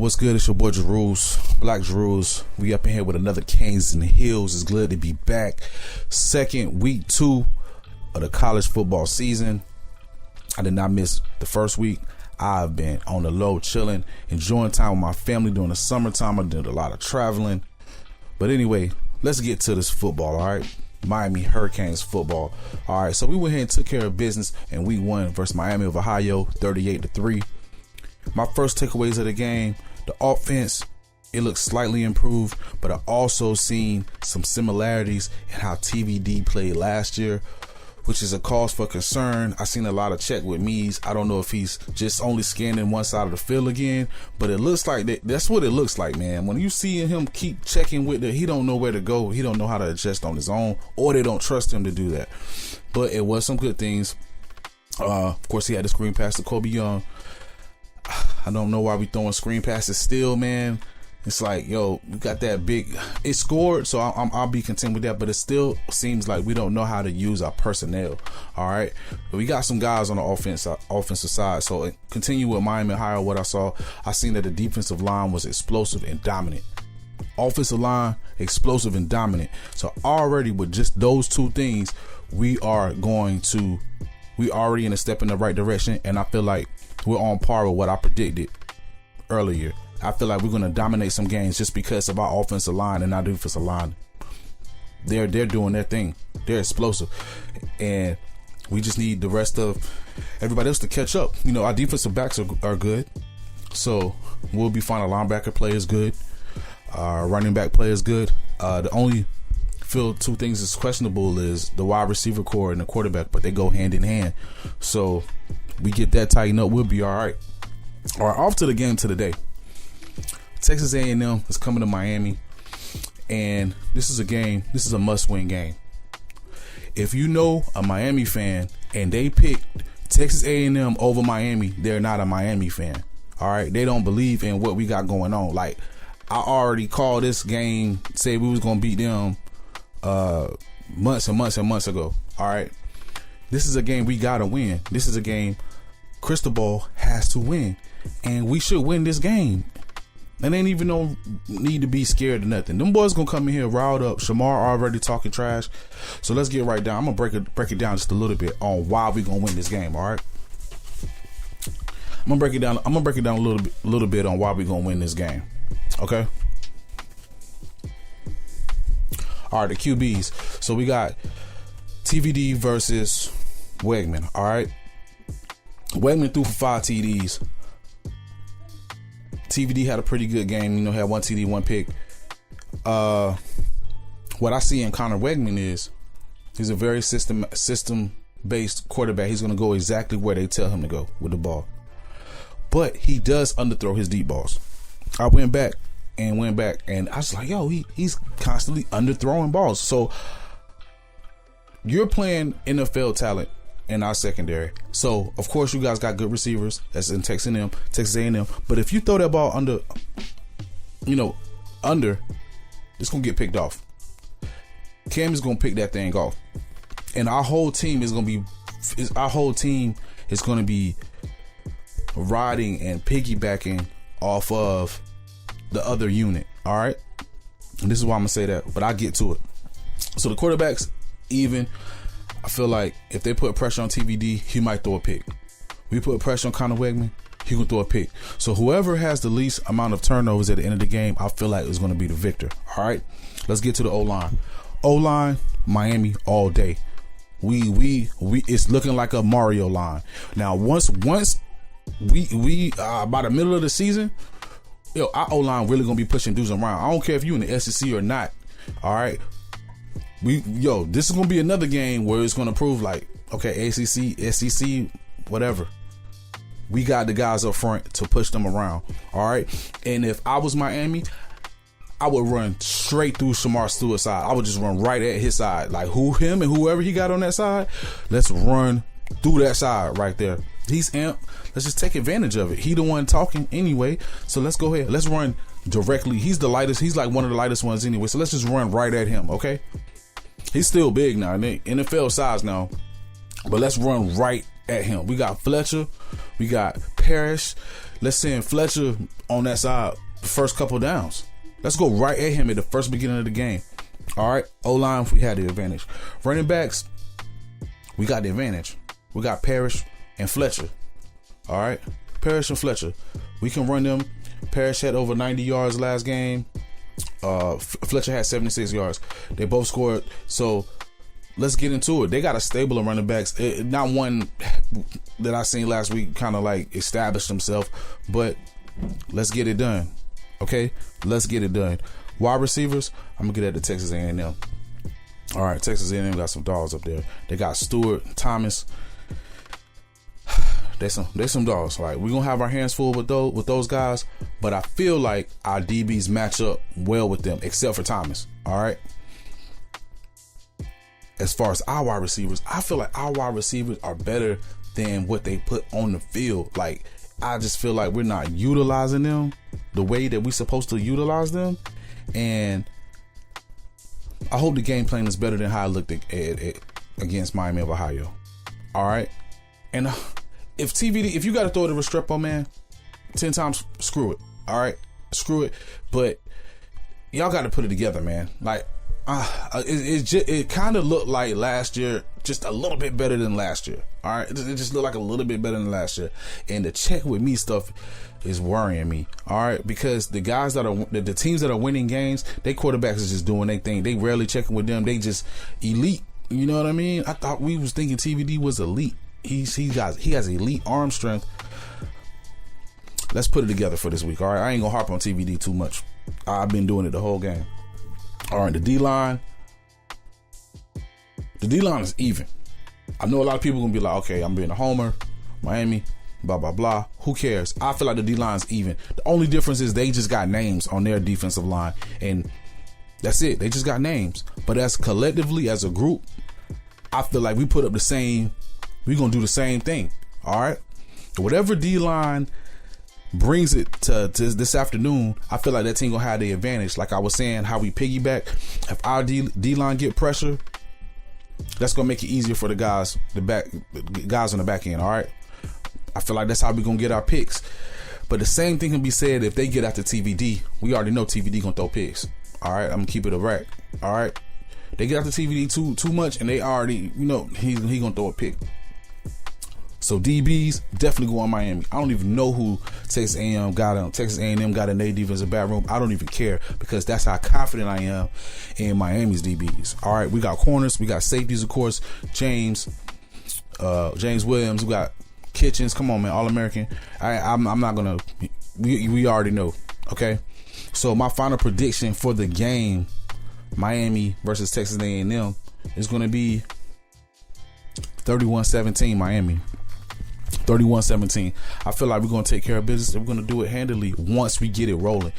What's good? It's your boy Jeruz, Black Jeruz. We up in here with another Canes in the Hills. It's glad to be back. Week 2 of the college football season. I did not miss the first week. I've been on the low, chilling, enjoying time with my family during the summertime. I did a lot of traveling. But anyway, let's get to this football, all right? Miami Hurricanes football. All right, so we went ahead and took care of business in week 1 versus Miami of Ohio, 38-3. My first takeaways of the game: the offense, it looks slightly improved, but I also seen some similarities in how TVD played last year, which is a cause for concern. I seen a lot of check with Mees. I don't know if he's just only scanning one side of the field again, but it looks like that's what it looks like, man. When you see him keep checking with it, he don't know where to go. He don't know how to adjust on his own, or they don't trust him to do that. But it was some good things. Of course, he had the screen pass to Kobe Young. I don't know why we throwing screen passes still, man. It's like, yo, we got that big. It scored, so I'll be content with that. But it still seems like we don't know how to use our personnel. All right, but we got some guys on the offensive side. So continue with Miami Ohio. What I seen that the defensive line was explosive and dominant. Offensive line explosive and dominant. So already with just those two things, we already in a step in the right direction, and I feel like we're on par with what I predicted earlier. I feel like we're going to dominate some games just because of our offensive line and our defensive line. They're doing their thing. They're explosive. And we just need the rest of everybody else to catch up. You know, our defensive backs are good. So we'll be fine. Our linebacker play is good. Our running back play is good. The only two things is questionable is the wide receiver core and the quarterback, but they go hand in hand. So we get that tightened up, we'll be all right. All right, off to the game to the day. Texas A&M is coming to Miami, and this is a must-win game. If you know a Miami fan and they picked Texas A&M over Miami, they're not a Miami fan. All right, they don't believe in what we got going on. Like, I already called this game, said we was gonna beat them months and months and months ago. All right, this is a game we gotta win. This is a game Cristobal has to win, and we should win this game. And ain't even no need to be scared of nothing. Them boys gonna come in here riled up. Shamar already talking trash, so let's get right down. I'm gonna break it down just a little bit on why we gonna win this game. All right, I'm gonna break it down a little bit on why we gonna win this game. Okay. All right, the QBs. So we got TVD versus Wegman. All right. Wegman threw for 5 TDs. TVD had a pretty good game. You know, had 1 TD, 1 pick. What I see in Connor Wegman is he's a very system-based quarterback. He's going to go exactly where they tell him to go with the ball. But he does underthrow his deep balls. I went back and I was like, yo, he's constantly underthrowing balls. So you're playing NFL talent in our secondary. So of course you guys got good receivers. That's in Texas A&M. But if you throw that ball under, it's gonna get picked off. Cam is gonna pick that thing off, and our whole team is gonna be riding and piggybacking off of the other unit. All right, and this is why I'm gonna say that, but I'll get to it. So the quarterbacks, even, I feel like if they put pressure on TVD, he might throw a pick. We put pressure on Connor Wegman, he can throw a pick. So whoever has the least amount of turnovers at the end of the game, I feel like is going to be the victor. All right, let's get to the O-line. O-line, Miami all day. We it's looking like a Mario line. Now once we by the middle of the season, our O-line really gonna be pushing dudes around. I don't care if you in the SEC or not. All right. This is gonna be another game where it's gonna prove like, okay, ACC, SEC, whatever. We got the guys up front to push them around. All right. And if I was Miami, I would run straight through Shamar Stewart's side. I would just run right at his side. Like him and whoever he got on that side, let's run through that side right there. He's amped. Let's just take advantage of it. He the one talking anyway. So let's go ahead. Let's run directly. He's the lightest. He's like one of the lightest ones anyway. So let's just run right at him. Okay. He's still big now, NFL size now, but let's run right at him. We got Fletcher. We got Parrish. Let's send Fletcher on that side the first couple downs. Let's go right at him at the first beginning of the game. All right. O-line, we had the advantage. Running backs, we got the advantage. We got Parrish and Fletcher. All right. Parrish and Fletcher. We can run them. Parrish had over 90 yards last game. Fletcher had 76 yards. They both scored. So let's get into it. They got a stable of running backs. Not one that I seen last week kind of like established himself, but let's get it done. Okay, let's get it done. Wide receivers, I'm gonna get at the Texas A&M. All right, Texas A&M got some dogs up there. They got Stewart, Thomas. They some dogs. Like, we're gonna have our hands full with those guys, but I feel like our DBs match up well with them, except for Thomas. All right. As far as our wide receivers, I feel like our wide receivers are better than what they put on the field. Like, I just feel like we're not utilizing them the way that we're supposed to utilize them, and I hope the game plan is better than how I looked at against Miami of Ohio. All right, and if you got to throw it to Restrepo, man, 10 times, screw it. All right, screw it. But y'all got to put it together, man. Like, it kind of looked like last year, just a little bit better than last year. All right, it just looked like a little bit better than last year. And the check with me stuff is worrying me. All right, because the guys that are the teams that are winning games, they quarterbacks is just doing their thing. They rarely checking with them. They just elite. You know what I mean? I thought we was thinking TVD was elite. He has elite arm strength. Let's put it together for this week. All right, I ain't gonna harp on TVD too much. I've been doing it the whole game. All right, the D-line is even. I know a lot of people gonna be like, okay, I'm being a homer, Miami, blah blah blah. Who cares? I feel like the D-line's even. The only difference is they just got names on their defensive line, and that's it. They just got names. But as collectively, as a group, I feel like we put up the same. We're gonna do the same thing. All right. Whatever D-line brings it to this afternoon, I feel like that team gonna have the advantage. Like I was saying, how we piggyback. If our D-line get pressure, that's gonna make it easier for the guys on the back end. All right. I feel like that's how we gonna get our picks. But the same thing can be said if they get after TVD. We already know TVD gonna throw picks. All right. I'm gonna keep it a rack. All right. They get after TVD too much, and they already, he gonna throw a pick. So DBs definitely go on Miami. I don't even know who Texas A&M got. Texas A&M got in their defensive back room. I don't even care, because that's how confident I am in Miami's DBs. All right, we got corners, we got safeties, of course. James Williams, we got Kitchens. Come on, man, All-American. I'm not gonna. We already know. Okay, so my final prediction for the game, Miami versus Texas A&M, is going to be 31-17 Miami. 31-17. I feel like we're going to take care of business. We're going to do it handily once we get it rolling.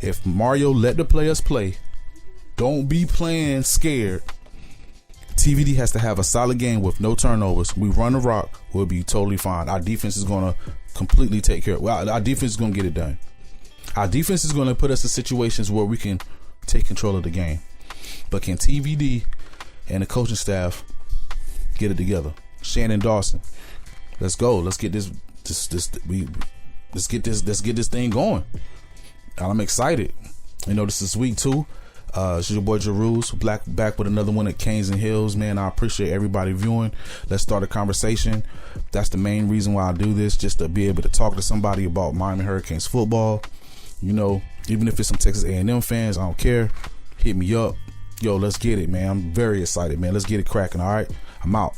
If Mario let the players play, don't be playing scared. TVD has to have a solid game with no turnovers. We run the rock, we'll be totally fine. Our defense is going to completely take care of it. Well, our defense is going to get it done. Our defense is going to put us in situations where we can take control of the game. But can TVD and the coaching staff get it together? Shannon Dawson, let's go. Let's get this thing going. I'm excited. This is week 2. It's your boy Jeruz, back with another one at Canes and Hills. Man, I appreciate everybody viewing. Let's start a conversation. That's the main reason why I do this, just to be able to talk to somebody about Miami Hurricanes football. Even if it's some Texas A&M fans, I don't care. Hit me up. Yo, let's get it, man. I'm very excited, man. Let's get it cracking, all right? I'm out.